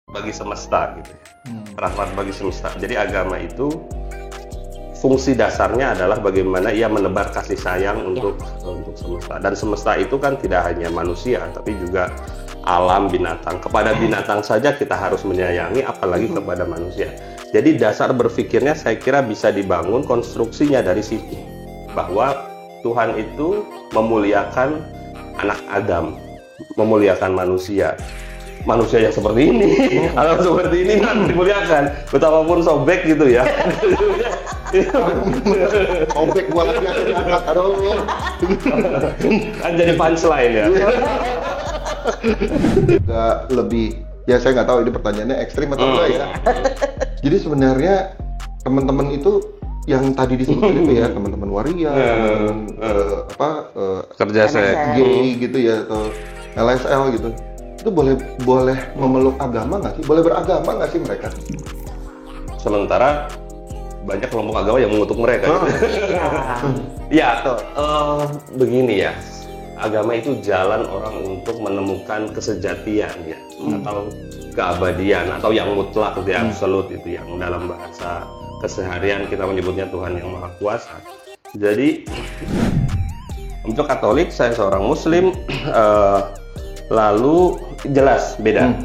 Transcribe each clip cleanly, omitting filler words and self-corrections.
bagi semesta gitu ya. Rahmat bagi semesta. Jadi agama itu fungsi dasarnya adalah bagaimana ia menebar kasih sayang untuk semesta. Dan semesta itu kan tidak hanya manusia, tapi juga alam, binatang. Kepada binatang saja kita harus menyayangi, apalagi kepada manusia. Jadi dasar berpikirnya saya kira bisa dibangun konstruksinya dari situ, bahwa Tuhan itu memuliakan anak Adam, memuliakan manusia yang seperti ini, alam seperti ini kan dimuliakan, betapapun sobek gitu ya. Sobek gua lagi angkat, aduh. Kan jadi punchline ya. Nggak lebih, ya saya nggak tahu ini pertanyaannya ekstrim atau enggak ya. Jadi sebenarnya teman-teman itu yang tadi disebutkan itu ya, teman-teman waria, Kerja saya GI gitu ya, atau LSL gitu, itu boleh memeluk agama nggak sih? Boleh beragama nggak sih mereka? sementara banyak kelompok agama yang mengutuk mereka. Ya, begini ya. Agama itu jalan orang untuk menemukan kesejatian ya, atau keabadian, atau yang mutlak, the absolute itu yang dalam bahasa keseharian kita menyebutnya Tuhan yang Maha Kuasa. Jadi untuk Katolik saya seorang Muslim, lalu jelas beda.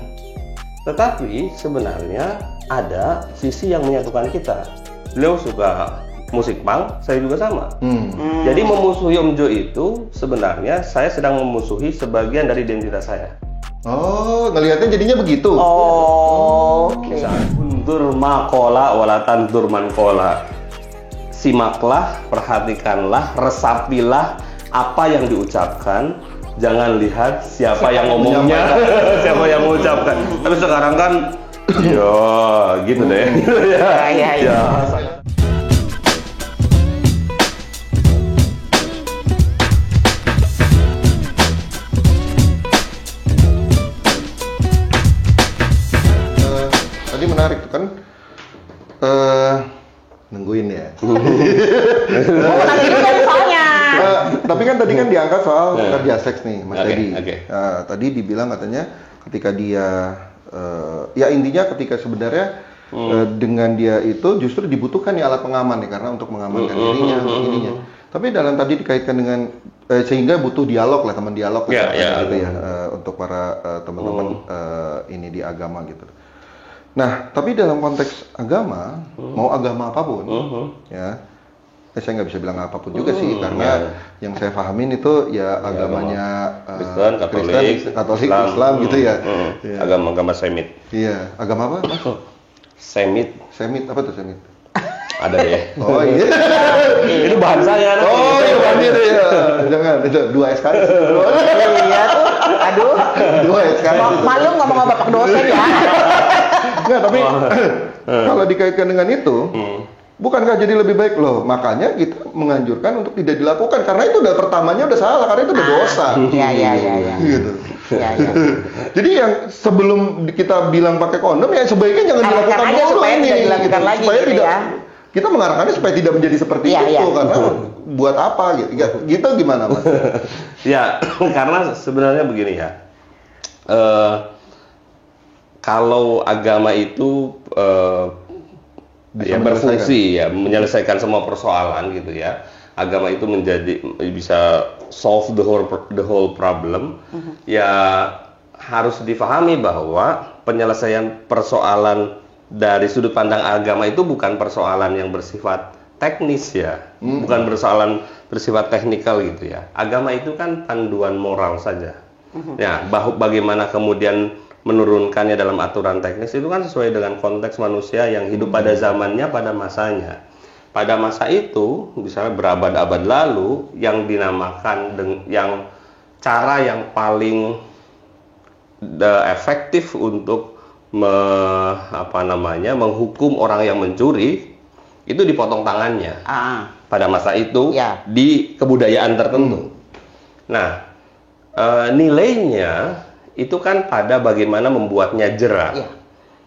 Tetapi sebenarnya ada sisi yang menyatukan kita. Beliau suka musik punk, saya juga sama. Jadi memusuhi Om Jo itu sebenarnya saya sedang memusuhi sebagian dari identitas saya. Oh, ngelihatnya jadinya begitu. Oke. Undur makola walatan durman kola. Simaklah, perhatikanlah, resapilah apa yang diucapkan. Jangan lihat siapa yang ngomongnya, siapa yang mengucapkan. Tapi sekarang kan, ya gitu deh. Ya. Tadi menarik tuh kan, nungguin ya. Tapi kan tadi kan diangkat soal kerja seks nih, Mas Teddy. Tadi dibilang katanya ketika dia, ya intinya ketika sebenarnya dengan dia itu justru dibutuhkan nih alat pengaman nih, karena untuk mengamankan dirinya, untuk ininya. Tapi dalam tadi dikaitkan dengan sehingga butuh dialog lah, teman dialog gitu ya, untuk para teman-teman ini di agama gitu. Nah, tapi dalam konteks agama, mau agama apapun, ya, saya nggak bisa bilang apapun juga sih, karena yang saya pahamin itu ya agamanya Kristen, Katolik, Islam gitu ya. Agama Semit. Iya, agama apa? Semit. Semit, apa tuh Semit? Ada ya. Oh iya. Itu bahan saya. Oh iya, bahan itu ya. Jangan, itu 2 SKS. Iya tuh, aduh. 2 SKS. Malu ngomong sama bapak dosen ya. Nggak, tapi kalau dikaitkan dengan itu, bukankah jadi lebih baik loh? Makanya kita menganjurkan untuk tidak dilakukan, karena itu udah pertamanya udah salah, karena itu udah dosa. Iya. Gitu. Iya. Jadi yang sebelum kita bilang pakai kondom, ya sebaiknya jangan dilakukan aja dulu supaya ini. tidak dilakukan lagi supaya gitu tidak, ya. kita mengarahkannya supaya tidak menjadi seperti itu, karena buat apa gitu? Gitu gimana, Mas? Ya, karena sebenarnya begini ya. Kalau agama itu berfungsi ya menyelesaikan semua persoalan gitu ya. Agama itu bisa solve the whole problem. Ya harus difahami bahwa penyelesaian persoalan dari sudut pandang agama itu bukan persoalan yang bersifat teknis ya, bukan persoalan bersifat teknikal gitu ya. Agama itu kan panduan moral saja. Ya, bagaimana kemudian menurunkannya dalam aturan teknis itu kan sesuai dengan konteks manusia yang hidup pada zamannya, pada masanya. Pada masa itu, misalnya berabad-abad lalu, yang dinamakan yang cara yang paling efektif untuk menghukum orang yang mencuri itu dipotong tangannya. Pada masa itu di kebudayaan tertentu. Nah, nilainya itu kan pada bagaimana membuatnya jera.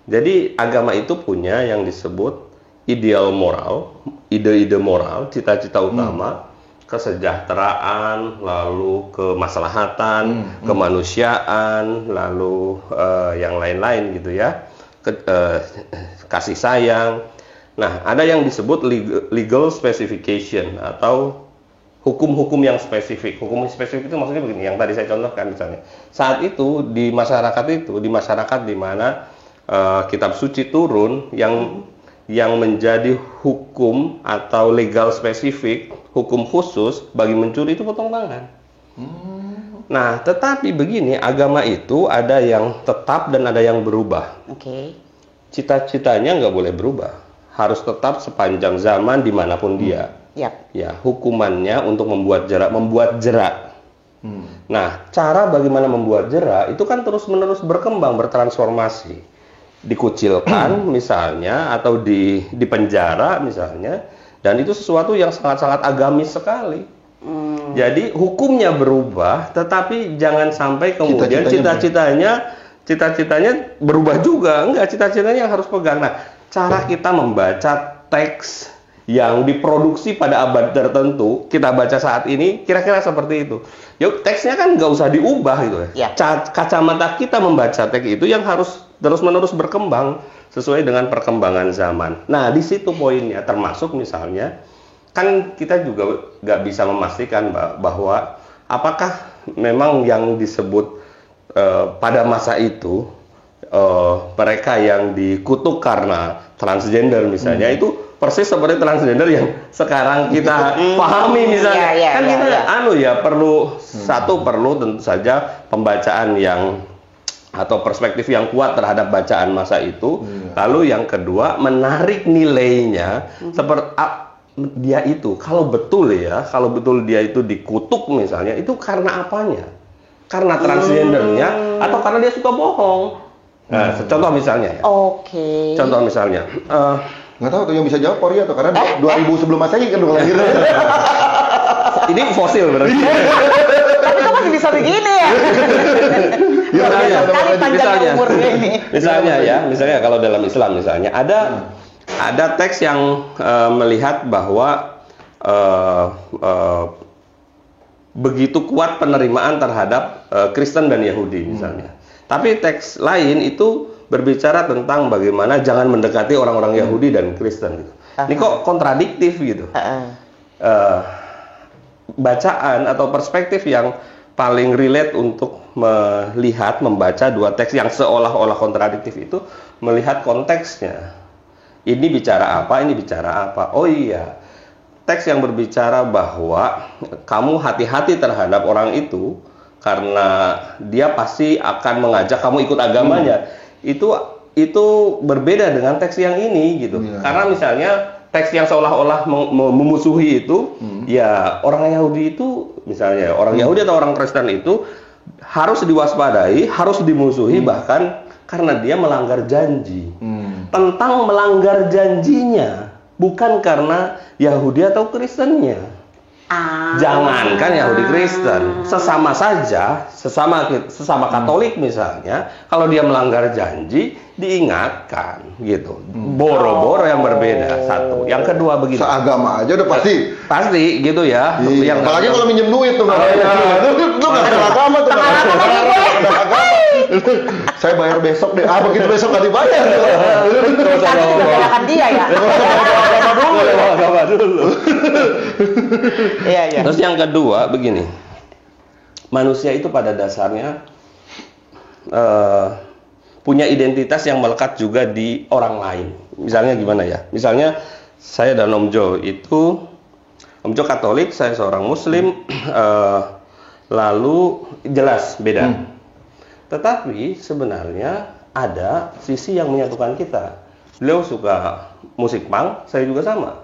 Jadi agama itu punya yang disebut ideal moral, ide-ide moral, cita-cita utama kesejahteraan, lalu kemaslahatan, kemanusiaan, lalu yang lain-lain gitu ya, kasih sayang. Nah, ada yang disebut legal specification atau hukum-hukum yang spesifik. Hukum spesifik itu maksudnya begini, yang tadi saya contohkan misalnya. Saat itu di masyarakat di mana kitab suci turun yang menjadi hukum atau legal spesifik, hukum khusus bagi mencuri itu potong tangan. Nah, tetapi begini, agama itu ada yang tetap dan ada yang berubah. Cita-citanya nggak boleh berubah, harus tetap sepanjang zaman dimanapun dia. Ya, hukumannya untuk membuat jerak. Nah, cara bagaimana membuat jerak itu kan terus-menerus berkembang, bertransformasi. Dikucilkan misalnya atau di penjara misalnya, dan itu sesuatu yang sangat-sangat agamis sekali. Jadi hukumnya berubah, tetapi jangan sampai kemudian cita-citanya berubah juga. Enggak, cita-citanya yang harus pegang. Nah, cara kita membaca teks yang diproduksi pada abad tertentu, kita baca saat ini, kira-kira seperti itu. Yuk, teksnya kan nggak usah diubah gitu ya. Kacamata kita membaca teks itu yang harus terus-menerus berkembang sesuai dengan perkembangan zaman. Nah, di situ poinnya, termasuk misalnya, kan kita juga nggak bisa memastikan bahwa apakah memang yang disebut pada masa itu mereka yang dikutuk karena transgender misalnya itu persis seperti transgender yang sekarang kita pahami misalnya. Kita perlu tentu saja pembacaan yang atau perspektif yang kuat terhadap bacaan masa itu. Lalu yang kedua, menarik nilainya seperti dia itu kalau betul dia itu dikutuk misalnya, itu karena apanya? Karena transgendernya atau karena dia suka bohong? Nah, contoh misalnya ya. Contoh misalnya nggak tahu tuh yang bisa jawab Korea tuh, karena 2000 sebelum Masehi kan udah lahir. Ini fosil berarti. Tapi kok masih bisa begini ya? Misalnya kalau dalam Islam misalnya ada teks yang melihat bahwa begitu kuat penerimaan terhadap Kristen dan Yahudi misalnya. Tapi teks lain itu berbicara tentang bagaimana jangan mendekati orang-orang Yahudi dan Kristen gitu. Ini kok kontradiktif gitu. Bacaan atau perspektif yang paling relate untuk melihat, membaca dua teks yang seolah-olah kontradiktif itu, melihat konteksnya. Ini bicara apa, ini bicara apa. Oh iya, teks yang berbicara bahwa kamu hati-hati terhadap orang itu karena dia pasti akan mengajak kamu ikut agamanya. Itu berbeda dengan teks yang ini gitu. Karena misalnya teks yang seolah-olah memusuhi itu, ya orang Yahudi itu misalnya orang Yahudi atau orang Kristen itu harus diwaspadai, harus dimusuhi bahkan karena dia melanggar janji. Tentang melanggar janjinya, bukan karena Yahudi atau Kristennya. Jangankan Yahudi Kristen, sesama saja, sesama Katolik misalnya, kalau dia melanggar janji diingatkan gitu. Boro-boro yang berbeda satu. Yang kedua begini. Seagama aja udah pasti gitu ya. Yang apalagi kalau minjem duit tuh nggak ada agama tuh. Saya bayar besok deh. Begitu besok nggak dibayar. Kita dia ya. Agama dulu. Iya. Terus yang kedua begini, manusia itu pada dasarnya punya identitas yang melekat juga di orang lain. Misalnya gimana ya? Misalnya saya dan Om Jo itu, Om Jo Katolik, saya seorang Muslim, lalu jelas beda. Tetapi sebenarnya ada sisi yang menyatukan kita. Beliau suka musik punk, saya juga sama.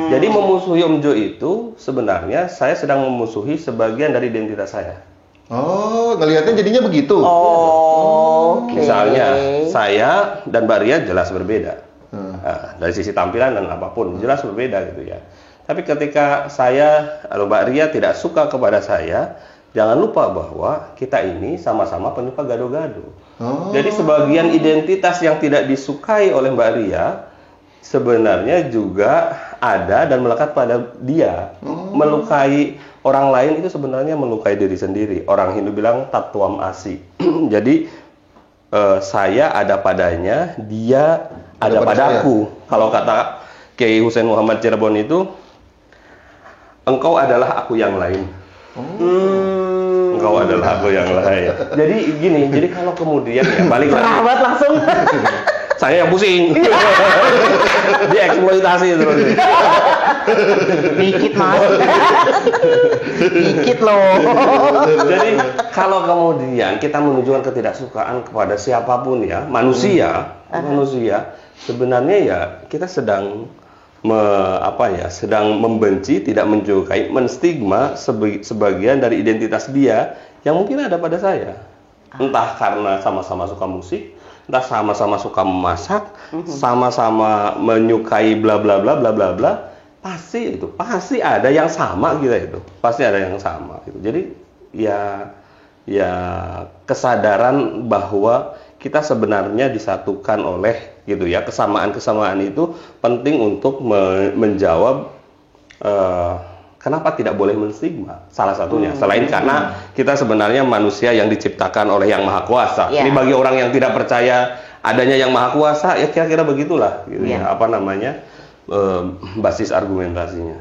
Jadi memusuhi Om Jo itu sebenarnya saya sedang memusuhi sebagian dari identitas saya. Oh, ngelihatnya jadinya begitu. Misalnya saya dan Mbak Ria jelas berbeda. Dari sisi tampilan dan apapun jelas berbeda gitu ya. Tapi ketika saya atau Mbak Ria tidak suka kepada saya, jangan lupa bahwa kita ini sama-sama penyuka gado-gado. Jadi sebagian identitas yang tidak disukai oleh Mbak Ria, sebenarnya juga ada dan melekat pada dia. Melukai orang lain itu sebenarnya melukai diri sendiri. Orang Hindu bilang tatwam asi. Jadi saya ada padanya, dia ada padaku. Kalau kata Kiai Husain Muhammad Cirebon itu, engkau adalah aku yang lain. Engkau adalah aku yang lain. Jadi gini, jadi kalau kemudian ya balik lagi. Sahabat langsung. Saya yang pusing. Dieksploitasi terus. Dikit mas. Dikit loh. Jadi kalau kemudian kita menunjukkan ketidaksukaan kepada siapapun ya, manusia sebenarnya ya kita sedang sedang membenci, tidak menyukai, menstigma sebagian dari identitas dia yang mungkin ada pada saya. Entah karena sama-sama suka musik, entah sama-sama suka memasak, sama-sama menyukai bla bla bla bla bla bla, pasti ada yang sama gitu, pasti ada yang sama gitu. Jadi ya kesadaran bahwa kita sebenarnya disatukan oleh gitu ya, kesamaan itu penting untuk menjawab kenapa tidak boleh menstigma, salah satunya selain karena kita sebenarnya manusia yang diciptakan oleh Yang Maha Kuasa. Ini bagi orang yang tidak percaya adanya Yang Maha Kuasa ya kira-kira begitulah gitu ya, basis argumentasinya.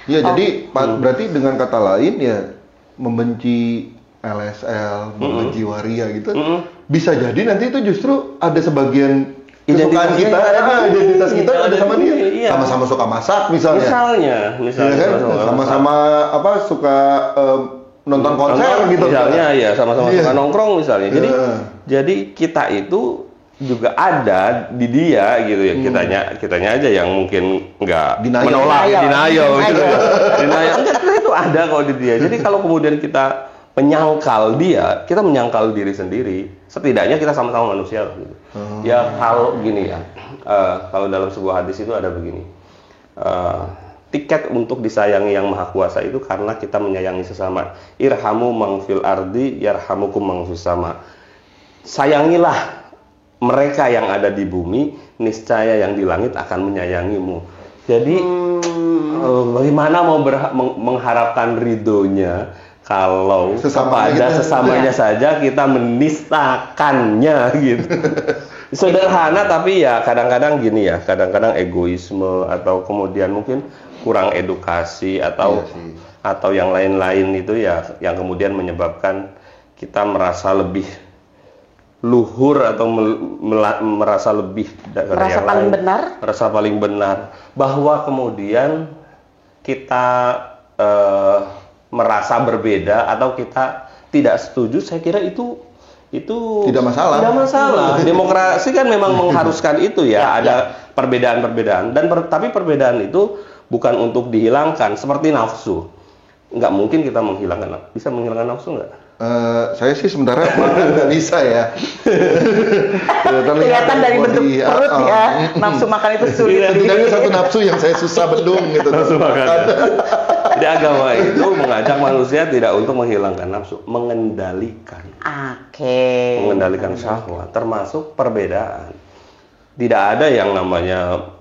Ya jadi berarti dengan kata lain ya membenci LSL, membenci waria gitu, bisa jadi nanti itu justru ada sebagian kesukaan kita, identitas kita ada sama dia. Iya. Sama-sama suka masak misalnya kan? Sama-sama suka nonton konser gitu. Misalnya ya, sama-sama suka nongkrong misalnya. Jadi kita itu juga ada di dia gitu ya. Kitanya aja yang mungkin nggak menolak, denial gitu. Denial itu ada kok di dia. Jadi kalau kemudian kita menyangkal dia, kita menyangkal diri sendiri. Setidaknya kita sama-sama manusia gitu. Ya kalau gini ya, kalau dalam sebuah hadis itu ada begini, tiket untuk disayangi Yang Maha Kuasa itu karena kita menyayangi sesama. Irhamu man fil ardi yarhamukum man fis sama. Sayangilah mereka yang ada di bumi, niscaya yang di langit akan menyayangimu. Jadi bagaimana mau mengharapkan ridhonya kalau sesamanya saja kita menistakannya gitu. Sederhana tapi ya kadang-kadang gini ya, kadang-kadang egoisme atau kemudian mungkin kurang edukasi atau yang lain-lain itu ya yang kemudian menyebabkan kita merasa lebih luhur atau merasa lebih dari yang lain, merasa paling benar, bahwa kemudian kita merasa berbeda atau kita tidak setuju, saya kira itu tidak masalah. Demokrasi kan memang mengharuskan itu ya, ada perbedaan-perbedaan tapi perbedaan itu bukan untuk dihilangkan seperti nafsu. Nggak mungkin kita bisa menghilangkan nafsu nggak? Saya sih sebenarnya nggak bisa ya. Kelihatan dari bentuk perut ya, nafsu makan itu sulit. Ada satu nafsu yang saya susah bendung gitu. Nafsu makan. Jadi agama itu mengajak manusia tidak untuk menghilangkan nafsu, mengendalikan. Mengendalikan syahwat, termasuk perbedaan. Tidak ada yang namanya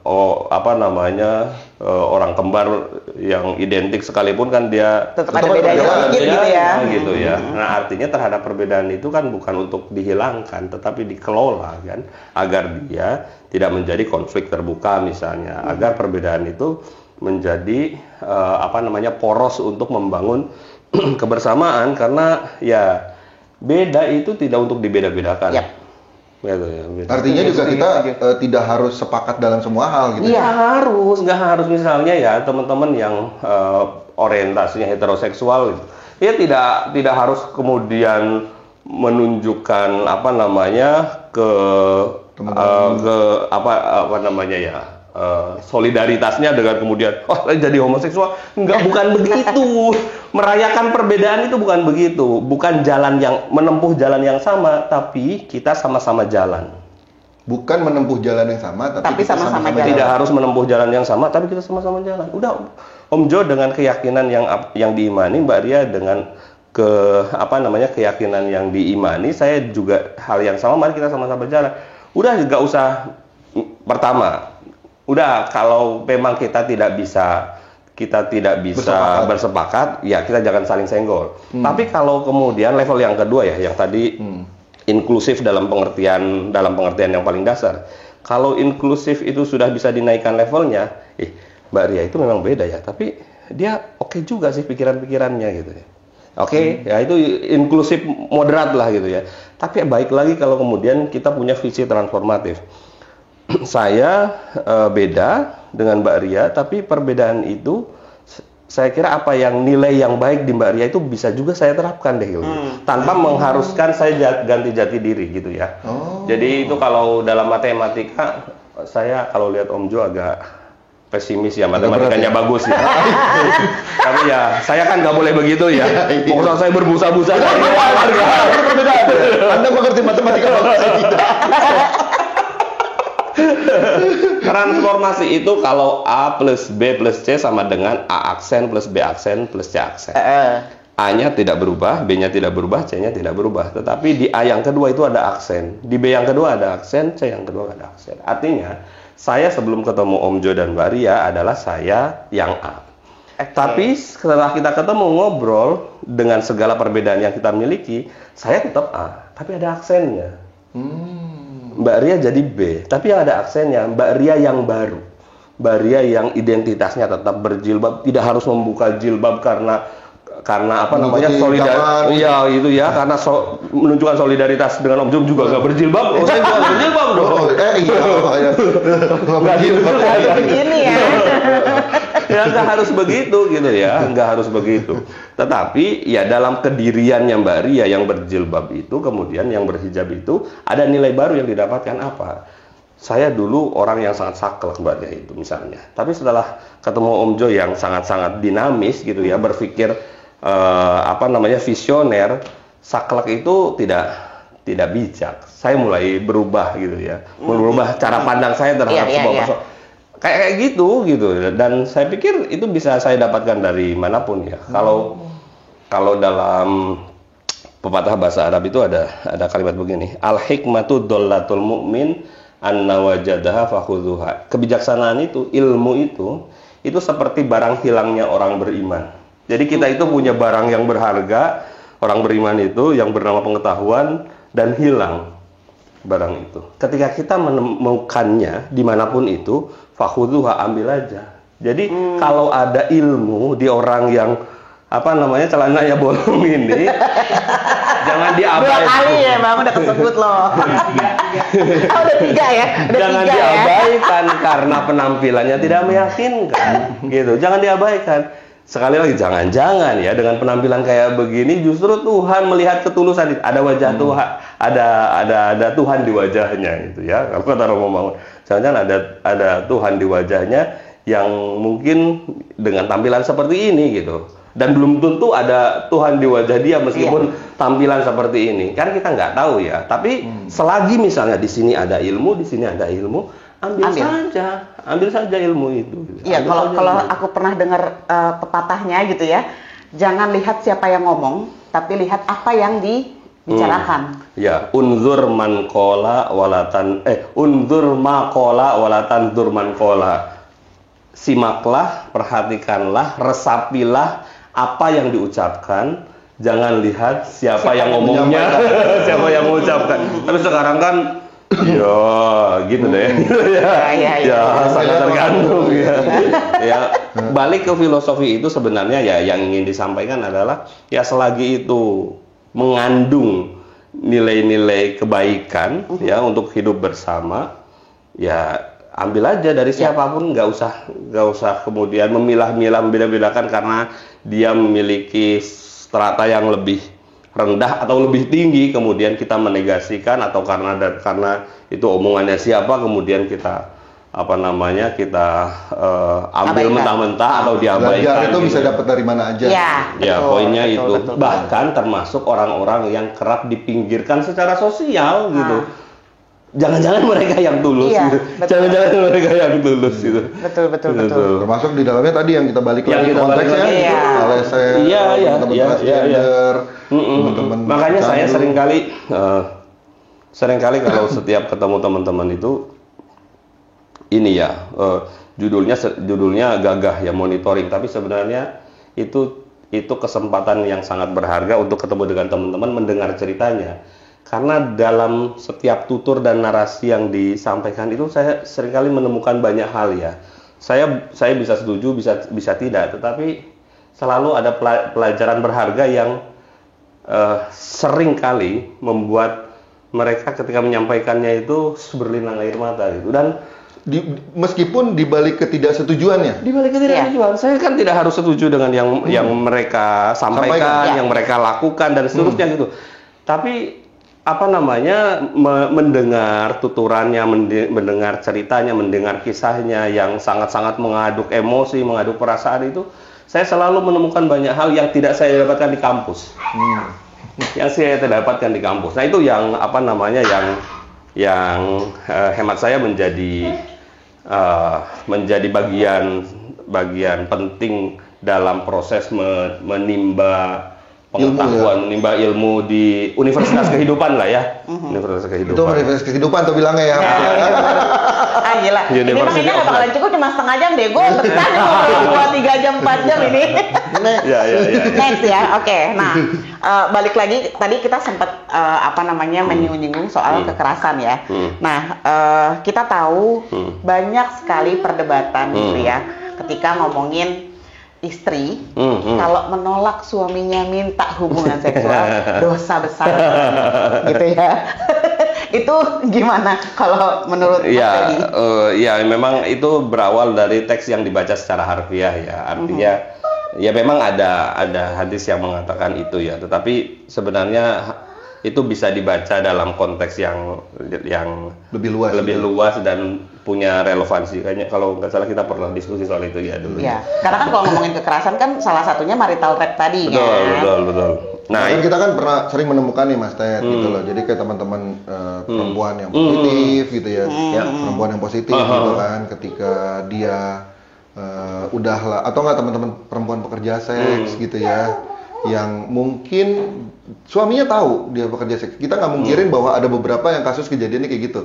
orang kembar yang identik sekalipun kan dia tetap ada bedanya gitu ya. Nah, artinya terhadap perbedaan itu kan bukan untuk dihilangkan tetapi dikelola kan, agar dia tidak menjadi konflik terbuka misalnya, agar perbedaan itu menjadi poros untuk membangun kebersamaan, karena ya beda itu tidak untuk dibeda-bedakan. Gitu ya, artinya juga kita tidak harus sepakat dalam semua hal gitu. Iya, nggak harus misalnya ya teman-teman yang orientasinya heteroseksual gitu. Ya tidak harus kemudian menunjukkan solidaritasnya dengan kemudian jadi homoseksual. Bukan begitu. Merayakan perbedaan itu bukan begitu, bukan menempuh jalan yang sama, tapi kita sama-sama jalan. Bukan menempuh jalan yang sama, tapi kita sama-sama jalan. Tidak harus menempuh jalan yang sama, tapi kita sama-sama jalan. Udah, Om Jo dengan keyakinan yang diimani, Mbak Ria dengan keyakinan yang diimani, saya juga hal yang sama, mari kita sama-sama jalan. Udah, nggak usah udah kalau memang kita tidak bisa bersepakat, ya kita jangan saling senggol. Tapi kalau kemudian level yang kedua ya, yang tadi inklusif dalam pengertian yang paling dasar. Kalau inklusif itu sudah bisa dinaikkan levelnya, Mbak Ria itu memang beda ya, tapi dia oke juga sih pikiran-pikirannya gitu ya. Oke, ya itu inklusif moderat lah gitu ya. Tapi baik lagi kalau kemudian kita punya visi transformatif. Saya beda dengan Mbak Ria, tapi perbedaan itu saya kira apa yang nilai yang baik di Mbak Ria itu bisa juga saya terapkan deh gitu. Tanpa mengharuskan saya ganti jati diri gitu ya. Jadi itu kalau dalam matematika saya kalau lihat Om Jo agak pesimis ya, matematikanya bagus ya. Tapi ya saya kan nggak boleh begitu ya. Pokoknya saya berbusa-busa dari warga. Anda mengerti matematika bagus, saya tidak. Transformasi itu kalau A plus B plus C sama dengan A aksen plus B aksen plus C aksen. A-nya tidak berubah, B-nya tidak berubah, C-nya tidak berubah. Tetapi di A yang kedua itu ada aksen, di B yang kedua ada aksen, C yang kedua ada aksen. Artinya saya sebelum ketemu Om Jo dan Mbak Ria adalah saya yang A. Tapi setelah kita ketemu ngobrol dengan segala perbedaan yang kita miliki, saya tetap A, tapi ada aksennya. Mbak Ria jadi B, tapi yang ada aksennya Mbak Ria yang baru. Mbak Ria yang identitasnya tetap berjilbab, tidak harus membuka jilbab karena apa namanya solidaritas, iya itu ya, karena menunjukkan solidaritas dengan Om Jo juga nggak berjilbab, saya juga berjilbab dong. Nggak gitu ya. Begini ya. Ya nggak harus begitu gitu ya, nggak harus begitu. Tetapi ya dalam kediriannya Mbak Ria yang berjilbab itu, kemudian yang berhijab itu ada nilai baru yang didapatkan apa? Saya dulu orang yang sangat saklek Mbak Ria itu misalnya, tapi setelah ketemu Om Jo yang sangat-sangat dinamis gitu ya, berpikir visioner, saklek itu tidak bijak. Saya mulai berubah gitu ya, merubah cara pandang saya terhadap sebuah persoalan. Kayak gitu. Dan saya pikir itu bisa saya dapatkan dari manapun ya. Kalau dalam pepatah bahasa Arab itu ada kalimat begini, al hikmatu dollatul mu'min anna wajadaha fakhudhuha. Kebijaksanaan itu, ilmu itu seperti barang hilangnya orang beriman. Jadi kita itu punya barang yang berharga, orang beriman itu yang bernama pengetahuan, dan hilang barang itu. Ketika kita menemukannya dimanapun itu, fakhudhuha, ambil aja. Jadi kalau ada ilmu di orang yang celananya bolong ini, jangan diabaikan. 2 kali ya Bang, udah kesebut loh. Udah 3 ya? Jangan diabaikan karena penampilannya tidak meyakinkan. Gitu, jangan diabaikan. Sekali lagi, jangan-jangan ya dengan penampilan kayak begini justru Tuhan melihat ketulusan itu. Ada wajah Tuhan, ada Tuhan di wajahnya gitu ya. Kalau kata Romo Mangun, jangan-jangan ada Tuhan di wajahnya yang mungkin dengan tampilan seperti ini gitu. Dan belum tentu ada Tuhan di wajah dia meskipun tampilan seperti ini. Kan kita nggak tahu ya. Tapi selagi misalnya di sini ada ilmu, di sini ada ilmu, ambil saja ilmu itu. Iya, kalau aku pernah dengar pepatahnya gitu ya, jangan lihat siapa yang ngomong, tapi lihat apa yang dibicarakan. Ya, unzur man qala unzur ma qala walatan dur man qala. Simaklah, perhatikanlah, resapilah apa yang diucapkan, jangan lihat siapa yang ngomongnya, siapa yang mengucapkan. Tapi sekarang kan ya gitu deh. Ya sangat tergantung ya. Ya, balik ke filosofi itu sebenarnya ya yang ingin disampaikan adalah ya selagi itu mengandung nilai-nilai kebaikan ya untuk hidup bersama, ya ambil aja dari siapapun, nggak usah kemudian memilah-milah, membeda-bedakan karena dia memiliki strata yang lebih rendah atau lebih tinggi, kemudian kita menegasikan, atau karena itu omongannya siapa kemudian kita ambil mentah-mentah atau diabaikan. Belajar itu bisa dapat dari mana aja. Ya, poinnya itu. Bahkan termasuk orang-orang yang kerap dipinggirkan secara sosial gitu. Jangan-jangan mereka yang tulus gitu. Jangan-jangan mereka yang tulus gitu. Betul. Termasuk di dalamnya tadi yang kita balik lagi konteksnya. Teman-teman. Makanya saya seringkali kalau setiap ketemu teman-teman itu ini ya, judulnya gagah ya, monitoring, tapi sebenarnya itu kesempatan yang sangat berharga untuk ketemu dengan teman-teman, mendengar ceritanya. Karena dalam setiap tutur dan narasi yang disampaikan itu saya seringkali menemukan banyak hal ya. Saya bisa setuju, bisa tidak, tetapi selalu ada pelajaran berharga yang sering kali membuat mereka ketika menyampaikannya itu berlinang air mata gitu. Dan meskipun dibalik ketidaksetujuannya. Dibalik ketidaksetujuan, saya kan tidak harus setuju dengan yang mereka sampaikan, yang mereka lakukan dan seterusnya gitu. Tapi mendengar tuturannya, mendengar ceritanya, mendengar kisahnya yang sangat-sangat mengaduk emosi, mengaduk perasaan itu, saya selalu menemukan banyak hal yang tidak saya dapatkan di kampus. Yang saya dapatkan di kampus. Nah, itu yang hemat saya menjadi bagian penting dalam proses menimba pengetahuan, menimba ilmu di universitas kehidupan lah ya. Universitas kehidupan. Itu universitas kehidupan tuh bilangnya ya. Gila. Ini makanya nggak bakalan cukup cuma setengah jam deh. Gue betah ngobrol 3 jam 4 jam ini. Ya. Next ya. Oke. Nah, balik lagi tadi kita sempat menyinggung soal kekerasan ya. Nah, kita tahu banyak sekali perdebatan gitu ya ketika ngomongin istri kalau menolak suaminya minta hubungan seksual, dosa besar gitu ya. Itu gimana kalau menurut Mas Teddy? Ya memang itu berawal dari teks yang dibaca secara harfiah ya. Artinya ya memang ada hadis yang mengatakan itu ya, tetapi sebenarnya itu bisa dibaca dalam konteks yang lebih luas dan punya relevansi. Kayaknya kalau nggak salah kita pernah diskusi soal itu ya dulu. Ya, karena kan kalau ngomongin kekerasan kan salah satunya marital rape tadi. Betul. Nah, kita kan pernah sering menemukan nih Mas Ted gitu loh. Jadi kayak teman-teman perempuan yang positif gitu ya, perempuan yang positif gitu kan, ketika dia udahlah, atau nggak teman-teman perempuan pekerja seks gitu ya, yang mungkin suaminya tahu dia bekerja seks. Kita nggak mungkirin bahwa ada beberapa yang kasus kejadiannya kayak gitu.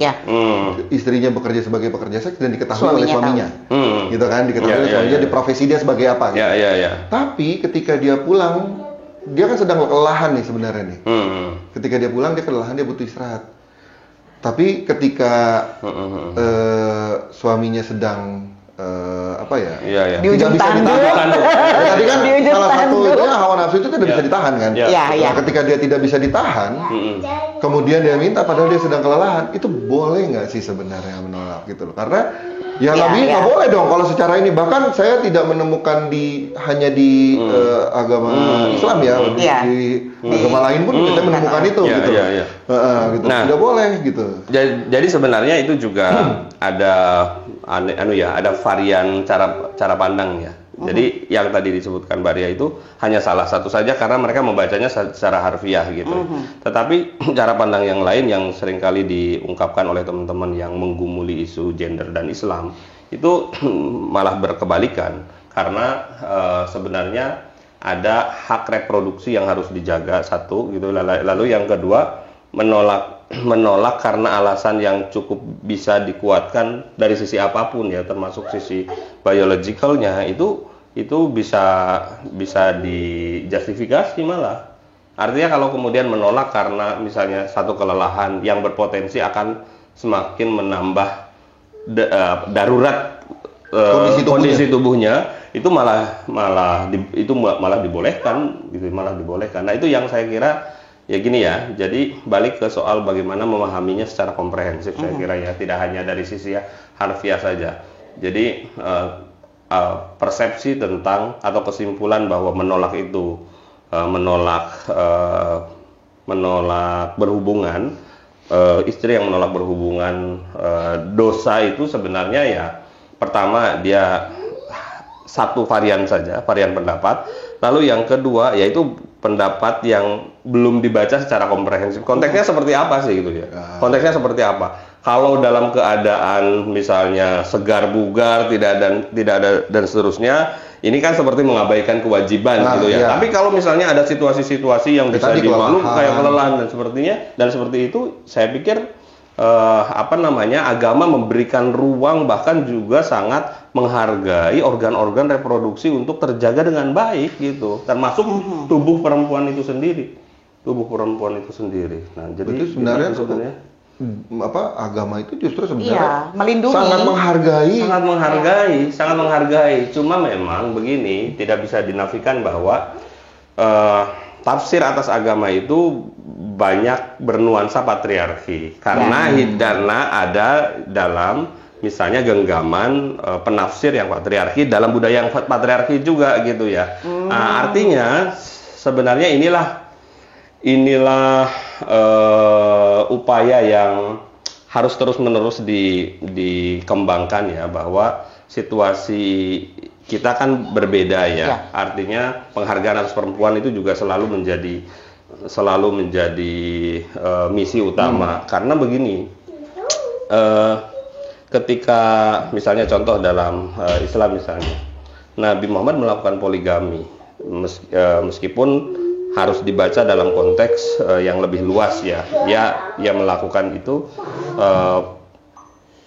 Istrinya bekerja sebagai pekerja seks dan diketahui oleh suaminya, gitu kan, diketahui oleh suaminya di profesi dia sebagai apa. Gitu. Tapi ketika dia pulang, dia kan sedang kelelahan nih sebenarnya nih. Ketika dia pulang dia kelelahan, dia butuh istirahat. Tapi ketika suaminya sedang di ujung tanduk. Tadi kan salah satu itu hawa nafsu itu tidak bisa ditahan kan. Nah, ketika dia tidak bisa ditahan, kemudian dia minta padahal dia sedang kelelahan, itu boleh nggak sih sebenarnya menolak gitu loh? Karena nggak boleh dong kalau secara ini. Bahkan saya tidak menemukan hanya di agama Islam ya, di agama lain pun kita menemukan itu gitu. Gitu. Nah, tidak boleh gitu. Jadi sebenarnya itu juga ada varian cara pandang ya. Jadi yang tadi disebutkan Mbak Ria itu hanya salah satu saja karena mereka membacanya secara harfiah gitu. Tetapi cara pandang yang lain yang seringkali diungkapkan oleh teman-teman yang menggumuli isu gender dan Islam itu malah berkebalikan, karena sebenarnya ada hak reproduksi yang harus dijaga satu gitu. Lalu yang kedua, menolak karena alasan yang cukup bisa dikuatkan dari sisi apapun ya, termasuk sisi biologicalnya itu bisa dijustifikasi malah. Artinya kalau kemudian menolak karena misalnya satu kelelahan yang berpotensi akan semakin menambah darurat kondisi tubuhnya, itu malah dibolehkan gitu, malah dibolehkan. Nah, itu yang saya kira ya gini ya, jadi balik ke soal bagaimana memahaminya secara komprehensif. Saya kira ya, tidak hanya dari sisi harfiah saja. Jadi persepsi tentang atau kesimpulan bahwa menolak itu menolak berhubungan, istri yang menolak berhubungan dosa itu sebenarnya ya, pertama dia satu varian saja, varian pendapat. Lalu yang kedua yaitu pendapat yang belum dibaca secara komprehensif. Konteksnya seperti apa sih gitu ya? Konteksnya seperti apa? Kalau dalam keadaan misalnya segar bugar, tidak ada dan seterusnya, ini kan seperti mengabaikan kewajiban gitu ya. Tapi kalau misalnya ada situasi-situasi yang bisa dimaklum kayak kelelahan dan seperti itu, saya pikir agama memberikan ruang bahkan juga sangat menghargai organ-organ reproduksi untuk terjaga dengan baik gitu, termasuk tubuh perempuan itu sendiri. Nah, jadi itu sebenarnya agama itu justru sebenarnya melindungi, sangat menghargai. Cuma memang begini, tidak bisa dinafikan bahwa tafsir atas agama itu banyak bernuansa patriarki karena ada dalam misalnya genggaman penafsir yang patriarki dalam budaya yang patriarki juga gitu ya. Nah, artinya sebenarnya inilah upaya yang harus terus-menerus dikembangkan ya, bahwa situasi kita kan berbeda ya. Artinya penghargaan atas perempuan itu juga selalu menjadi misi utama. Karena begini, ketika misalnya contoh dalam Islam misalnya, Nabi Muhammad melakukan poligami, meskipun harus dibaca dalam konteks yang lebih luas ya. Ia melakukan itu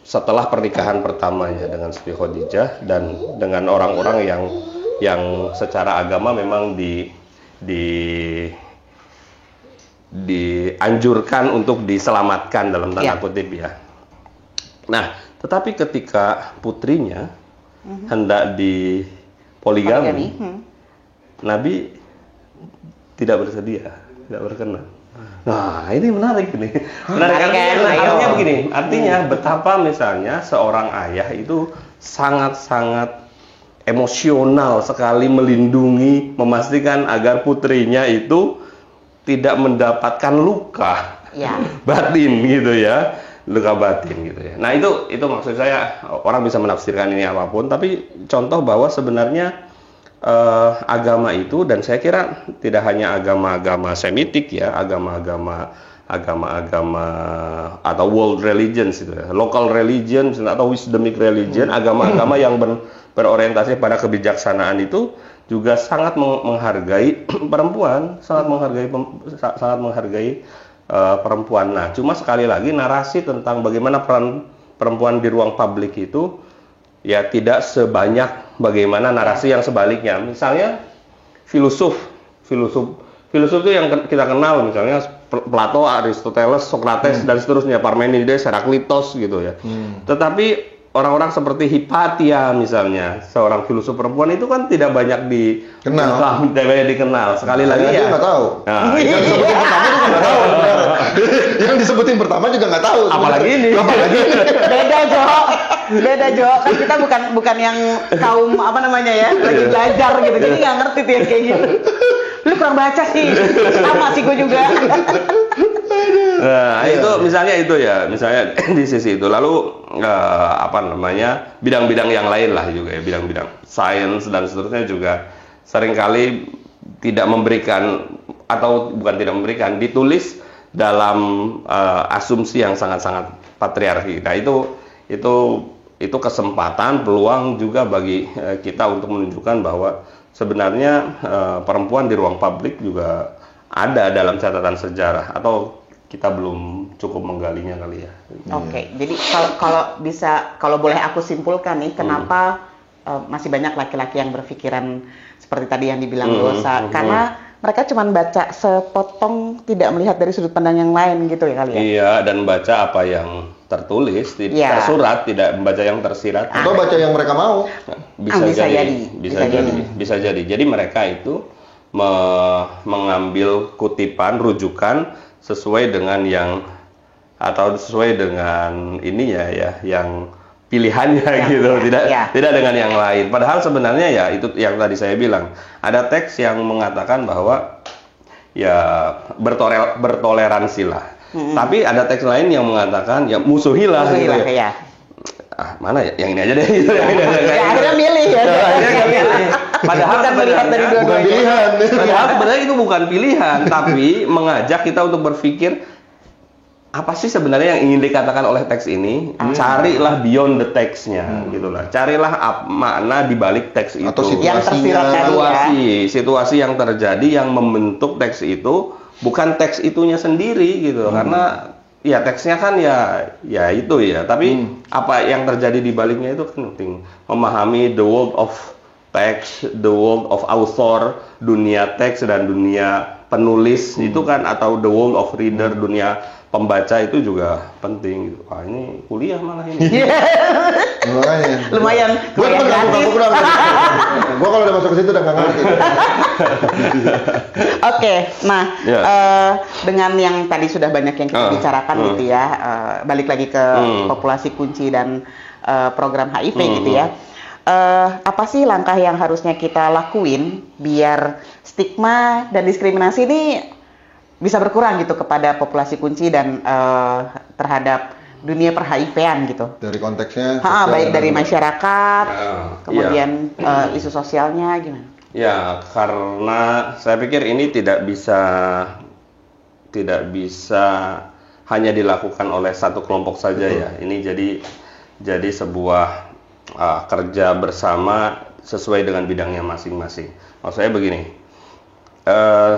setelah pernikahan pertamanya dengan Siti Khadijah dan dengan orang-orang yang secara agama memang dianjurkan untuk diselamatkan dalam tanda kutip ya. Nah, tetapi ketika putrinya hendak dipoligami, Nabi tidak bersedia, tidak berkenan. Nah, ini menarik nih. Artinya begini, artinya betapa misalnya seorang ayah itu sangat-sangat emosional sekali melindungi, memastikan agar putrinya itu tidak mendapatkan luka batin gitu ya, luka batin gitu ya. Nah, itu maksud saya, orang bisa menafsirkan ini apapun, tapi contoh bahwa sebenarnya agama itu, dan saya kira tidak hanya agama-agama Semitik ya, agama-agama atau world religions itu ya, local religion atau wisdomic religion, agama-agama yang berorientasi pada kebijaksanaan itu juga sangat menghargai perempuan, sangat menghargai perempuan. Nah, cuma sekali lagi narasi tentang bagaimana peran perempuan di ruang publik itu ya tidak sebanyak bagaimana narasi yang sebaliknya. Misalnya filosof itu yang kita kenal, misalnya Plato, Aristoteles, Socrates dan seterusnya, Parmenides, Heraklitos gitu ya. Tetapi orang-orang seperti Hipatia misalnya, seorang filosof perempuan itu kan tidak banyak dikenal. Sekali lagi ya nggak tahu. Nah, yang disebutin pertama juga nggak tahu. Apalagi ini. Beda Jo, kan kita bukan yang kaum lagi belajar gitu, jadi nggak ngerti tuh yang kayak gitu. Lu kurang baca sih, sama sih gue juga. Nah, itu misalnya di sisi itu. Lalu bidang-bidang yang lain lah juga ya, bidang-bidang sains dan seterusnya juga seringkali tidak memberikan, atau bukan tidak memberikan, ditulis dalam asumsi yang sangat-sangat patriarki. Nah, itu kesempatan, peluang juga bagi kita untuk menunjukkan bahwa sebenarnya perempuan di ruang publik juga ada dalam catatan sejarah, atau kita belum cukup menggalinya kali ya. Oke, jadi kalau boleh aku simpulkan nih, kenapa masih banyak laki-laki yang berpikiran seperti tadi yang dibilang dosa, karena mereka cuma baca sepotong, tidak melihat dari sudut pandang yang lain gitu ya kali ya. Iya, dan baca apa yang tertulis, tersurat, tidak membaca yang tersirat. Atau baca yang mereka mau. Bisa jadi. Jadi mereka itu mengambil kutipan, rujukan sesuai dengan ininya ya, yang pilihannya gitu, tidak dengan yang lain. Padahal sebenarnya ya itu yang tadi saya bilang, ada teks yang mengatakan bahwa ya bertoleransi lah. Tapi ada teks lain yang mengatakan ya musuhilah gitu ya. Mana ya? Yang ini aja deh. Akhirnya milih ya. Padahal sebenarnya itu bukan pilihan, tapi mengajak kita untuk berpikir apa sih sebenarnya yang ingin dikatakan oleh teks ini. Carilah beyond the text-nya gitulah. Carilah makna di balik teks itu. Atau situasi yang terjadi yang membentuk teks itu, bukan teks itunya sendiri gitu. Karena ya teksnya kan ya itu ya, tapi apa yang terjadi di baliknya itu kan penting. Memahami the world of text, the world of author, dunia teks dan dunia penulis itu kan, atau the world of reader, dunia pembaca itu juga penting. Wah, ini kuliah malah ini. Lumayan gratis. Gua kalau udah masuk ke situ udah nggak ngerti. Oke, nah dengan yang tadi sudah banyak yang kita bicarakan gitu ya, balik lagi ke populasi kunci dan program HIV gitu ya. Apa sih langkah yang harusnya kita lakuin biar stigma dan diskriminasi ini bisa berkurang gitu kepada populasi kunci dan terhadap dunia per-HIV-an gitu? Dari konteksnya baik dari masyarakat, kemudian isu sosialnya gimana? Ya, karena saya pikir ini tidak bisa hanya dilakukan oleh satu kelompok saja ya. Ini jadi sebuah kerja bersama sesuai dengan bidangnya masing-masing. Maksudnya begini,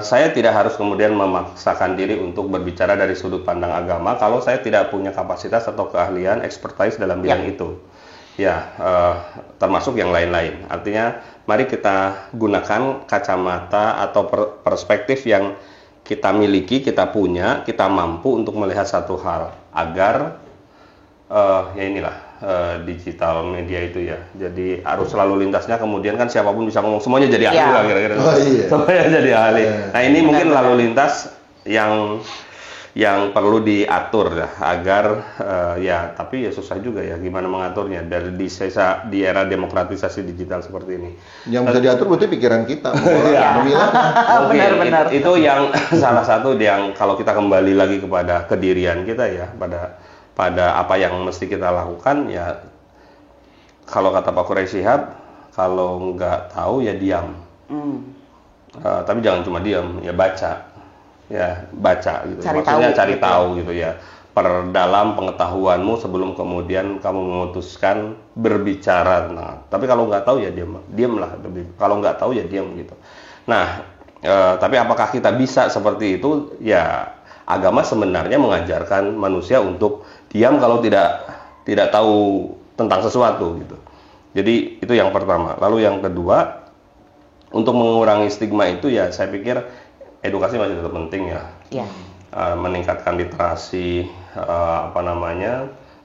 saya tidak harus kemudian memaksakan diri untuk berbicara dari sudut pandang agama kalau saya tidak punya kapasitas atau keahlian, expertise dalam bidang itu. Ya, termasuk yang lain-lain. Artinya, mari kita gunakan kacamata atau perspektif yang kita miliki, kita punya, kita mampu untuk melihat satu hal agar ya inilah digital media itu ya. Jadi arus lalu lintasnya kemudian kan siapapun bisa ngomong, semuanya jadi ahli lah kira-kira. Semuanya jadi ahli. Nah, ini mungkin lalu lintas yang perlu diatur ya, agar ya, tapi ya susah juga ya gimana mengaturnya di era demokratisasi digital seperti ini. Yang bisa diatur berarti pikiran kita. Benar-benar. Itu yang salah satu yang kalau kita kembali lagi kepada kedirian kita ya, pada apa yang mesti kita lakukan ya, kalau kata Pak Quraish Shihab, kalau nggak tahu ya diam. Tapi jangan cuma diam, ya baca gitu. Maksudnya cari tahu gitu ya, perdalam pengetahuanmu sebelum kemudian kamu memutuskan berbicara. Nah, tapi kalau nggak tahu ya diamlah. Kalau nggak tahu ya diam gitu. Nah, tapi apakah kita bisa seperti itu? Ya, agama sebenarnya mengajarkan manusia untuk diam kalau tidak tahu tentang sesuatu gitu. Jadi itu yang pertama. Lalu yang kedua, untuk mengurangi stigma itu ya saya pikir edukasi masih tetap penting ya. Meningkatkan literasi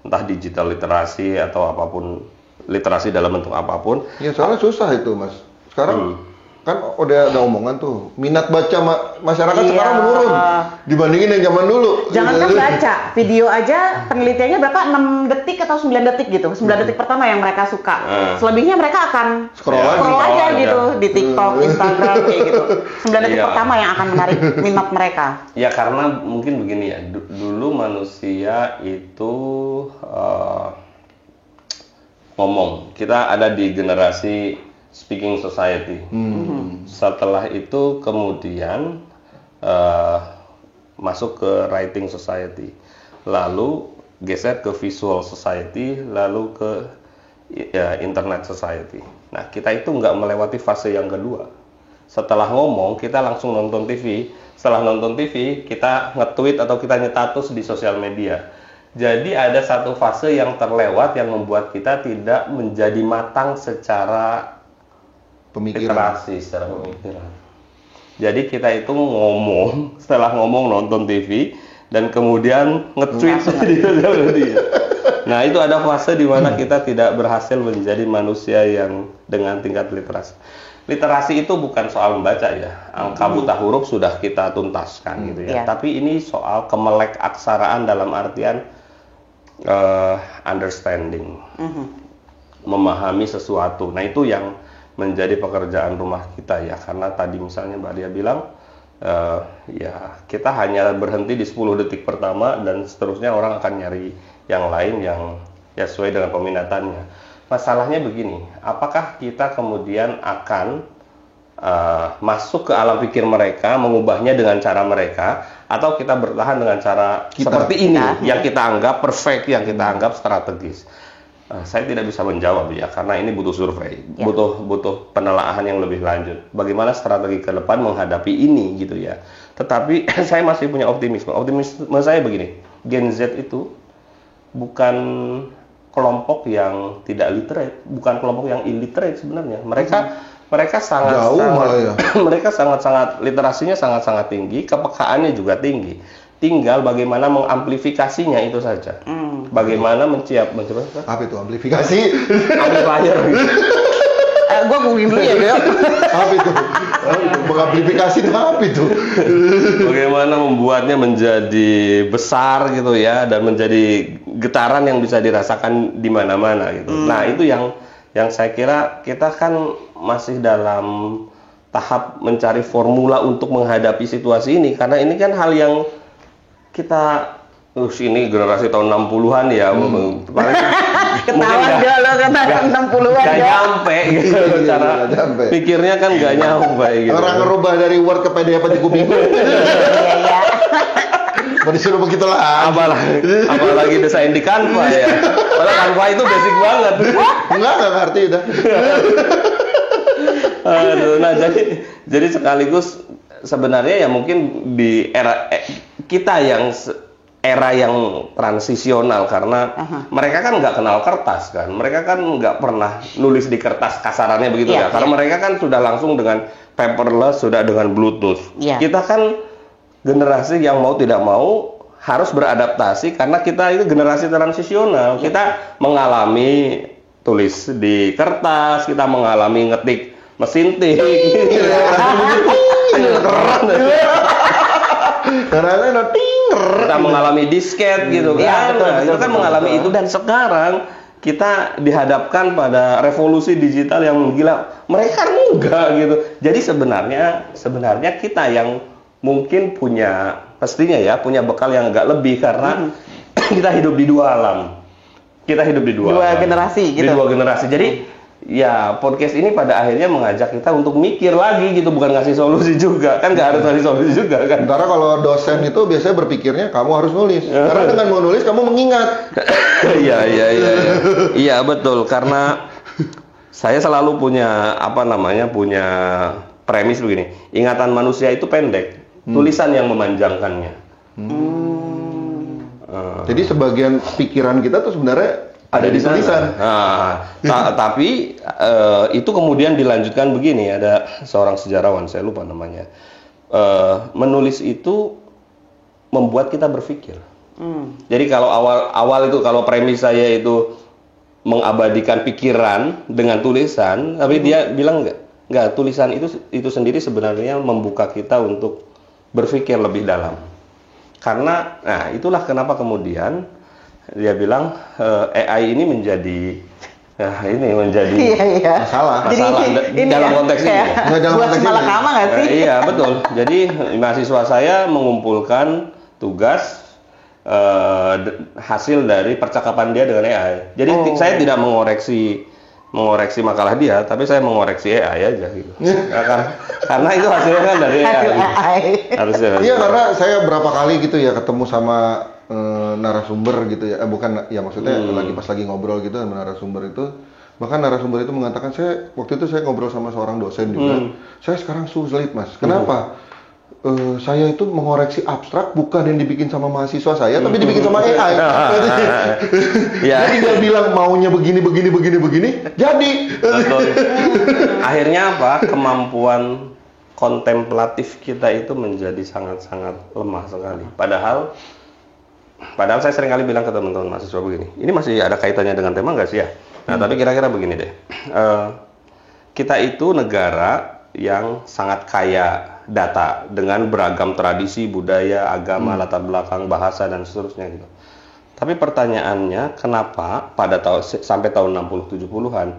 entah digital literasi atau apapun, literasi dalam bentuk apapun. Ya soalnya susah itu Mas. Sekarang kan udah ada omongan tuh, minat baca masyarakat sekarang menurun dibandingin yang zaman dulu. Jangankan baca, video aja penelitiannya berapa? 6 detik atau 9 detik gitu. 9 detik pertama yang mereka suka. Selebihnya mereka akan scroll aja gitu di TikTok, Instagram kayak gitu. 9 detik pertama yang akan menarik minat mereka. Ya karena mungkin begini ya, dulu manusia itu ngomong. Kita ada di generasi speaking society. Setelah itu kemudian masuk ke writing society, lalu geser ke visual society, lalu ke internet society. Nah, kita itu nggak melewati fase yang kedua. Setelah ngomong, kita langsung nonton TV. Setelah nonton TV, kita nge-tweet atau kita nyetatus di sosial media. Jadi ada satu fase yang terlewat yang membuat kita tidak menjadi matang secara literasi, secara pemikiran. Jadi kita itu ngomong, setelah ngomong nonton TV dan kemudian nge-tweet di sosial media. Nah, itu ada fase di mana kita tidak berhasil menjadi manusia yang dengan tingkat literasi. Literasi itu bukan soal membaca ya. Angka buta huruf sudah kita tuntaskan gitu ya. Tapi ini soal kemelek aksaraan dalam artian understanding. Memahami sesuatu. Nah, itu yang menjadi pekerjaan rumah kita ya, karena tadi misalnya Mbak Dia bilang ya kita hanya berhenti di 10 detik pertama dan seterusnya orang akan nyari yang lain yang ya sesuai dengan peminatannya. Masalahnya begini, apakah kita kemudian akan masuk ke alam pikir mereka, mengubahnya dengan cara mereka, atau kita bertahan dengan cara seperti ini yang kita anggap perfect, yang kita anggap strategis? Saya tidak bisa menjawab ya, karena ini butuh survei, butuh penelaahan yang lebih lanjut. Bagaimana strategi ke depan menghadapi ini gitu ya. Tetapi saya masih punya optimisme. Optimisme saya begini, Gen Z itu bukan kelompok yang tidak literate, bukan kelompok yang illiterate sebenarnya. Mereka sangat jauh malah ya. Mereka sangat literasinya sangat tinggi, kepekaannya juga tinggi. Tinggal bagaimana mengamplifikasinya itu saja. Bagaimana mencoba apa itu amplifikasi? Amplifier. Gue googling dulu ya, Deo. Apa itu? Mengamplifikasi apa itu? Bagaimana membuatnya menjadi besar gitu ya, dan menjadi getaran yang bisa dirasakan di mana-mana gitu. Nah, itu yang saya kira kita kan masih dalam tahap mencari formula untuk menghadapi situasi ini, karena ini kan hal yang kita ini generasi tahun 60-an ya. Ketahuan dia lo kata 60-an gak nyampe gitu. Cara pikirnya kan gak nyampe gitu. Orang ngerubah dari Word ke PDF di kuping. Iya. Mau disuruh begitu lah. Apalagi desain di Canva ya. Padahal Canva itu basic banget. Enggak ngerti udah. Aduh, nah jadi sekaligus sebenarnya ya mungkin di era kita yang era yang transisional, karena mereka kan nggak kenal kertas kan, mereka kan nggak pernah nulis di kertas kasarannya begitu ya, karena mereka kan sudah langsung dengan paperless, sudah dengan Bluetooth. Kita kan generasi yang mau tidak mau harus beradaptasi karena kita itu generasi transisional, kita mengalami tulis di kertas, kita mengalami ngetik mesin tik. Kita mengalami disket gitu kan. Itu kan mengalami itu, dan sekarang kita dihadapkan pada revolusi digital yang gila. Mereka enggak gitu. Jadi sebenarnya kita yang mungkin pastinya ya punya bekal yang agak lebih, karena kita hidup di dua alam. Kita hidup di dua generasi gitu. Di dua generasi. Jadi ya podcast ini pada akhirnya mengajak kita untuk mikir lagi gitu, bukan ngasih solusi juga kan, nggak harus ngasih solusi juga kan. Karena kalau dosen itu biasanya berpikirnya kamu harus nulis, karena dengan mau nulis kamu mengingat. Iya betul, karena saya selalu punya punya premis begini, ingatan manusia itu pendek, tulisan yang memanjangkannya. Jadi sebagian pikiran kita tuh sebenarnya ada di tulisan. Tapi itu kemudian dilanjutkan begini, ada seorang sejarawan, saya lupa namanya. Menulis itu membuat kita berpikir. Jadi kalau awal itu, kalau premis saya itu mengabadikan pikiran dengan tulisan, tapi dia bilang enggak, tulisan itu sendiri sebenarnya membuka kita untuk berpikir lebih dalam. Karena itulah kenapa kemudian dia bilang AI ini menjadi masalah dalam konteks ini. Buat malakama nggak sih? Iya betul. Jadi mahasiswa saya mengumpulkan tugas hasil dari percakapan dia dengan AI. Jadi saya tidak mengoreksi makalah dia, tapi saya mengoreksi AI aja gitu. Karena itu hasilnya kan dari AI. Iya, karena saya berapa kali gitu ya ketemu sama narasumber gitu ya, bukan ya maksudnya pas lagi ngobrol gitu sama narasumber itu, bahkan narasumber itu mengatakan, waktu itu saya ngobrol sama seorang dosen juga, saya sekarang sulit mas, kenapa? Saya itu mengoreksi abstrak bukan yang dibikin sama mahasiswa saya, tapi dibikin sama AI. Jadi dia bilang maunya begini, jadi. Akhirnya apa? Kemampuan kontemplatif kita itu menjadi sangat-sangat lemah sekali. Padahal saya sering kali bilang ke teman-teman mahasiswa begini, ini masih ada kaitannya dengan tema nggak sih ya? Nah, tapi kira-kira begini deh, kita itu negara yang sangat kaya data dengan beragam tradisi, budaya, agama, latar belakang, bahasa, dan seterusnya gitu. Tapi pertanyaannya, kenapa sampai tahun 60-70-an,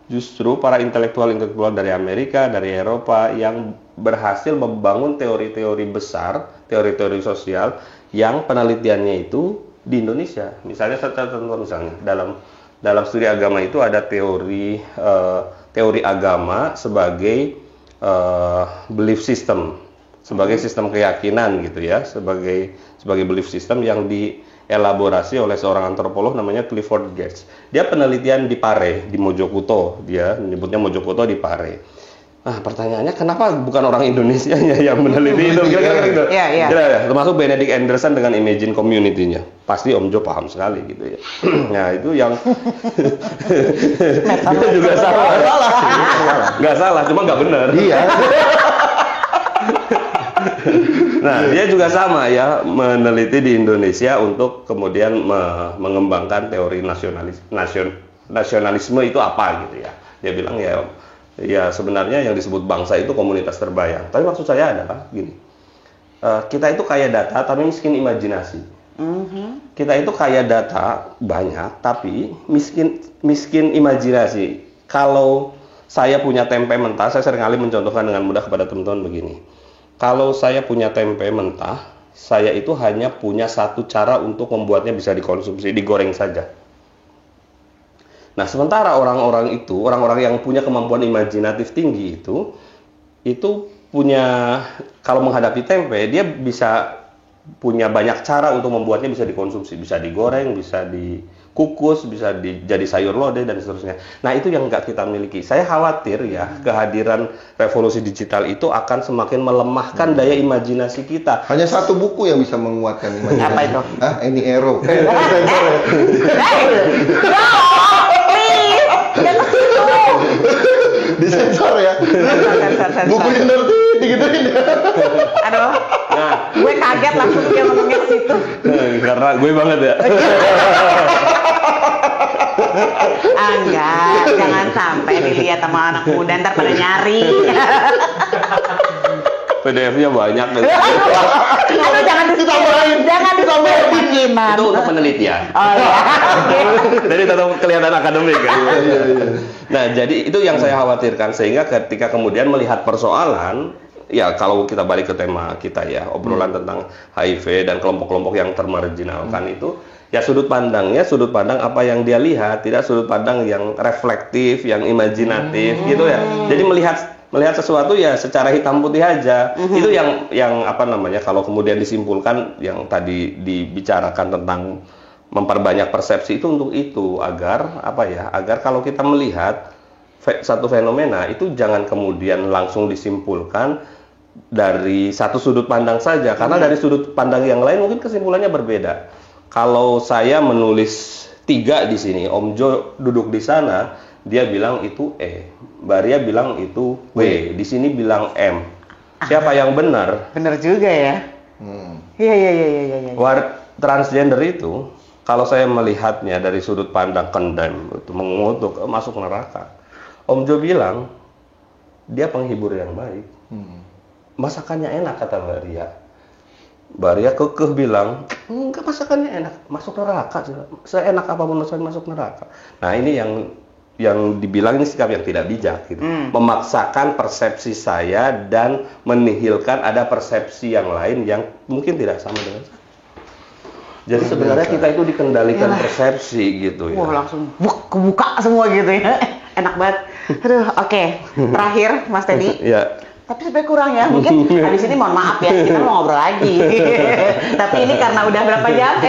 justru para intelektual dari Amerika, dari Eropa yang berhasil membangun teori-teori besar, teori-teori sosial, yang penelitiannya itu di Indonesia. Misalnya dalam studi agama itu ada teori agama sebagai belief system, sebagai sistem keyakinan gitu ya, sebagai belief system yang dielaborasi oleh seorang antropolog namanya Clifford Geertz. Dia penelitian di Pare, di Mojokerto, dia menyebutnya Mojokerto di Pare. pertanyaannya kenapa bukan orang Indonesia yang meneliti itu? Kira-kira gitu. Iya. Kira-kira, termasuk Benedict Anderson dengan Imagine Community-nya. Pasti Om Jo paham sekali gitu ya. Nah, itu yang dia juga salah. Nggak salah, cuma nggak benar. Iya. Nah, dia juga sama ya, meneliti di Indonesia untuk kemudian mengembangkan teori nasionalisme itu apa gitu ya. Dia bilang ya sebenarnya yang disebut bangsa itu komunitas terbayang. Tapi maksud saya adalah gini, kita itu kaya data tapi miskin imajinasi. Kita itu kaya data banyak tapi miskin imajinasi. Kalau saya punya tempe mentah, saya seringkali mencontohkan dengan mudah kepada teman-teman begini. Kalau saya punya tempe mentah, saya itu hanya punya satu cara untuk membuatnya bisa dikonsumsi, digoreng saja. Nah, sementara orang-orang yang punya kemampuan imajinatif tinggi itu punya, kalau menghadapi tempe, dia bisa punya banyak cara untuk membuatnya bisa dikonsumsi, bisa digoreng, bisa dikukus, bisa jadi sayur lodeh dan seterusnya. Nah, itu yang nggak kita miliki. Saya khawatir ya, kehadiran revolusi digital itu akan semakin melemahkan daya imajinasi kita. Hanya satu buku yang bisa menguatkan imajinasi. Apa itu? Any Arrow. Disensor ya. Buku yang ngerti digituin. Aduh. Nah, gue kaget langsung dia ngomongnya ke situ. Karena gue banget ya. Enggak, jangan sampai dilihat sama anak muda ntar pada nyari. PDF-nya banyak. Aduh, jangan ditambahin bikinan. Itu untuk penelitian. Oh ya. Jadi tetap kelihatan akademik kan. Nah, jadi itu yang saya khawatirkan, sehingga ketika kemudian melihat persoalan, ya kalau kita balik ke tema kita ya, obrolan tentang HIV dan kelompok-kelompok yang termarginalkan itu, ya sudut pandang apa yang dia lihat, tidak sudut pandang yang reflektif, yang imajinatif gitu ya. Jadi melihat sesuatu ya secara hitam putih aja. Itu yang apa namanya, kalau kemudian disimpulkan yang tadi dibicarakan tentang memperbanyak persepsi itu agar kalau kita melihat satu fenomena itu jangan kemudian langsung disimpulkan dari satu sudut pandang saja, karena dari sudut pandang yang lain mungkin kesimpulannya berbeda. Kalau saya menulis 3 di sini, Om Jo duduk di sana, dia bilang itu E, Mbak Ria bilang itu W, di sini bilang M. Siapa yang benar? Benar juga ya. Iya. Transgender itu, kalau saya melihatnya dari sudut pandang condemn, itu mengutuk, masuk neraka. Om Jo bilang dia penghibur yang baik. Masakannya enak, kata Mbak Ria. Mbak Ria kekeh bilang, enggak, masakannya enak, masuk neraka. Seenak apapun masakan masuk neraka. Nah, ini yang dibilang ini sikap yang tidak bijak gitu. Memaksakan persepsi saya dan menihilkan ada persepsi yang lain yang mungkin tidak sama dengan saya. Jadi sebenarnya kita itu dikendalikan persepsi gitu ya. Wah, langsung kebuka semua gitu ya. Enak banget. Aduh, oke. Terakhir Mas Teddy. Ya. Tapi sebenarnya kurang ya. Mungkin habis ini mohon maaf ya, kita mau ngobrol lagi. Tapi ini karena udah berapa jam?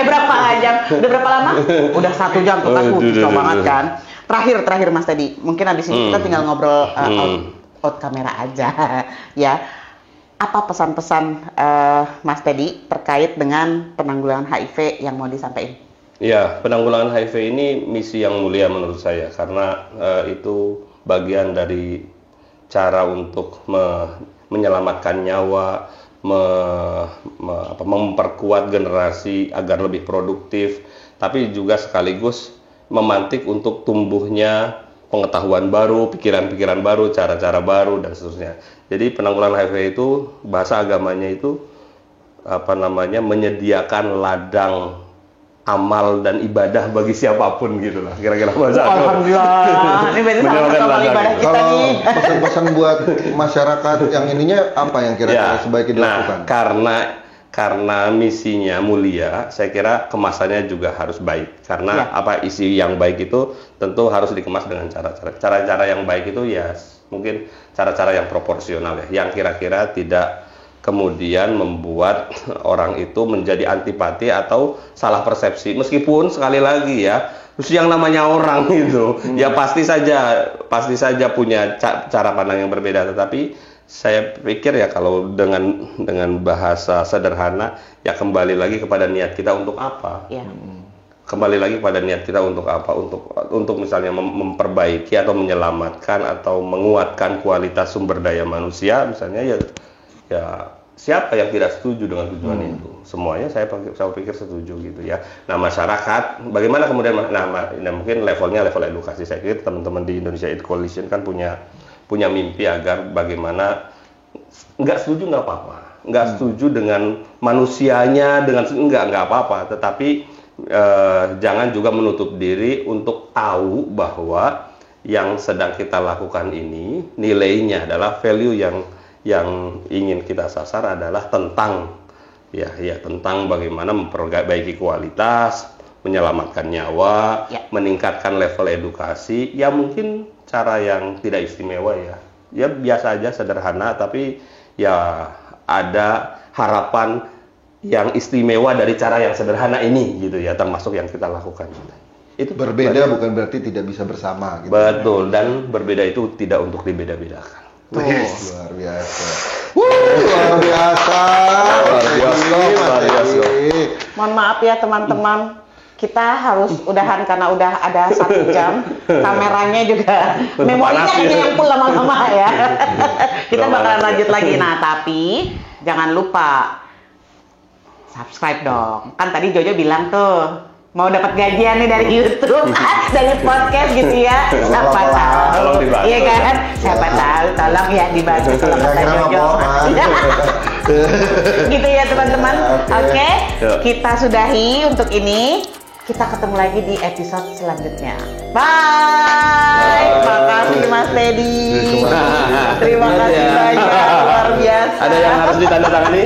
Udah berapa lama? Udah 1 jam tuh kan, susah banget kan. Terakhir Mas Teddy, mungkin habis ini kita tinggal ngobrol out kamera aja ya. Apa pesan-pesan Mas Teddy terkait dengan penanggulangan HIV yang mau disampaikan? Ya, penanggulangan HIV ini misi yang mulia menurut saya, karena itu bagian dari cara untuk menyelamatkan nyawa, memperkuat generasi agar lebih produktif, tapi juga sekaligus memantik untuk tumbuhnya pengetahuan baru, pikiran-pikiran baru, cara-cara baru dan seterusnya. Jadi penanggulangan HIV itu bahasa agamanya itu menyediakan ladang amal dan ibadah bagi siapapun gitu lah, kira-kira bahasa agama. Alhamdulillah. Ini berarti sama ibadah kita kalau nih. pesan-pesan buat masyarakat yang ininya apa yang kira-kira sebaiknya dilakukan? Karena misinya mulia, saya kira kemasannya juga harus baik. Karena isi yang baik itu tentu harus dikemas dengan cara yang baik itu ya mungkin cara-cara yang proporsional ya, yang kira-kira tidak kemudian membuat orang itu menjadi antipati atau salah persepsi. Meskipun sekali lagi ya, terus yang namanya orang itu ya pasti saja punya cara pandang yang berbeda. Tetapi saya pikir ya kalau dengan bahasa sederhana ya kembali lagi kepada niat kita untuk apa. Ya. Kembali lagi pada niat kita untuk apa, untuk misalnya memperbaiki atau menyelamatkan atau menguatkan kualitas sumber daya manusia misalnya, ya siapa yang tidak setuju dengan tujuan itu? Semuanya saya pikir setuju gitu ya. Nah masyarakat bagaimana kemudian, nah mungkin level edukasi. Saya pikir teman-teman di Indonesia Aid Coalition kan punya mimpi agar bagaimana nggak setuju nggak apa-apa, nggak setuju dengan manusianya, nggak apa-apa, tetapi jangan juga menutup diri untuk tahu bahwa yang sedang kita lakukan ini nilainya adalah value yang ingin kita sasar adalah tentang tentang bagaimana memperbaiki kualitas, menyelamatkan nyawa, meningkatkan level edukasi. Ya mungkin cara yang tidak istimewa ya biasa aja, sederhana, tapi ya ada harapan yang istimewa dari cara yang sederhana ini gitu ya, termasuk yang kita lakukan. Itu berbeda bukan berarti tidak bisa bersama gitu. Betul, dan berbeda itu tidak untuk dibeda-bedakan. Luar biasa. Luar biasa. Mohon maaf ya teman-teman, kita harus udahan karena udah ada 1 jam. Kameranya juga, memorinya aja yang full lama-lama ya. Kita bakalan lanjut lagi. Nah, tapi jangan lupa subscribe dong. Kan tadi Jojo bilang tuh mau dapat gajian nih dari YouTube, dari podcast gitu ya. Siapa tahu? Iya kan? Siapa tahu, tolong ya dibantu kalau kata Jojo. Gitu ya teman-teman. Oke, kita sudahi untuk ini. Kita ketemu lagi di episode selanjutnya. Bye. Makasih Mas Teddy. Terima kasih banyak, luar biasa. Ada yang harus ditandatangani?